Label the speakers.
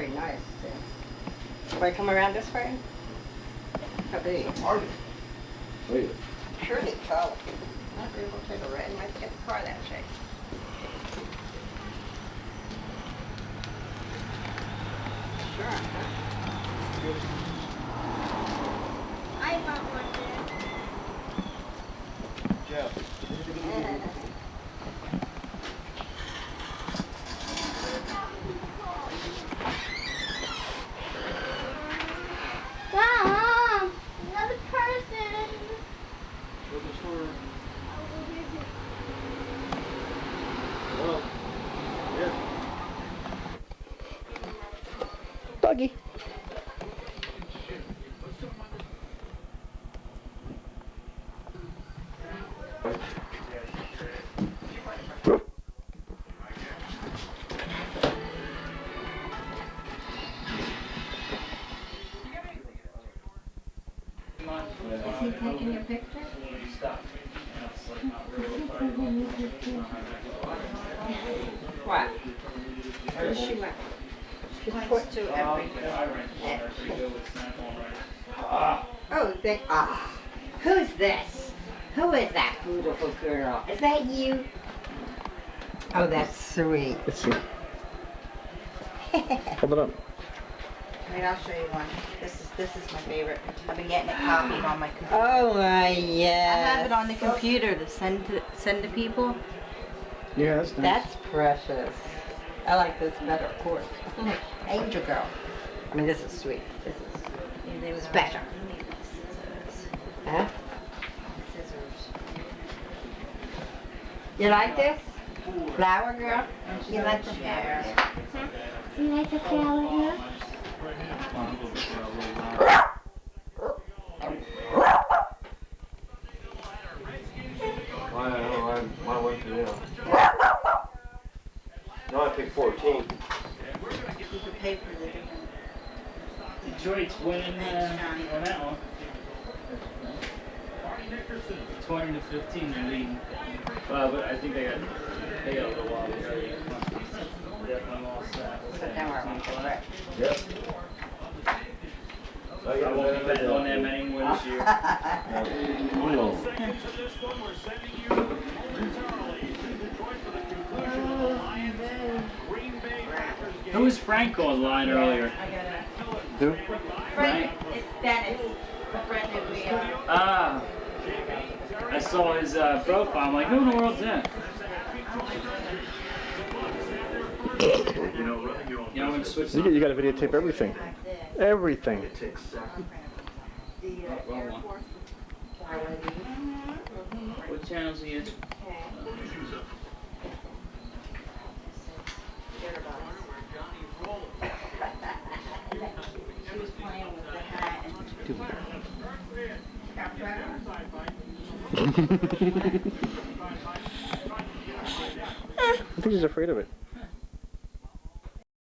Speaker 1: very nice. Do I come around this way? How big?
Speaker 2: Wait.
Speaker 1: Surely tall. Might be able to take a ride. Might get the car that shape. Sure. I want one there.
Speaker 2: Jeff.
Speaker 3: Mom, another person.
Speaker 2: Doggy.
Speaker 1: Is he taking your picture? What? Where she went? She points to everything. Oh, who's this? Who is that beautiful girl? Is that you? Oh, that's sweet.
Speaker 2: Let's see. Hold it up.
Speaker 4: Wait, I'll show you one. This is my favorite. I've been getting it copied on my computer.
Speaker 1: Oh my
Speaker 4: I
Speaker 1: yes.
Speaker 4: have it on the computer to send to people.
Speaker 2: Yeah, that's nice.
Speaker 1: That's precious. I like this better, of course. Angel girl. I mean, this is sweet. This is special. Huh?
Speaker 4: Scissors.
Speaker 1: You like this? Flower girl?
Speaker 4: You like the flowers?
Speaker 3: You like the flower girl?
Speaker 5: I went to No, I picked 14.
Speaker 4: You could pay for the different.
Speaker 6: Detroit's winning on that one. 20 to 15 they're leading. But I think they got a little while. Definitely lost that.
Speaker 1: But now we're on correct.
Speaker 5: Yep.
Speaker 6: I won't be betting on them anymore this year. Who was Frank on the line earlier?
Speaker 4: I got it.
Speaker 2: Who?
Speaker 4: Frank, it's Dennis, the friend that we
Speaker 6: Ah, I saw his profile. I'm like, who in the world's that? You know, I'm gonna switch.
Speaker 2: You got to videotape everything. Everything.
Speaker 6: What channel's he in?
Speaker 4: She was playing with the hat and
Speaker 2: I think she's afraid of it.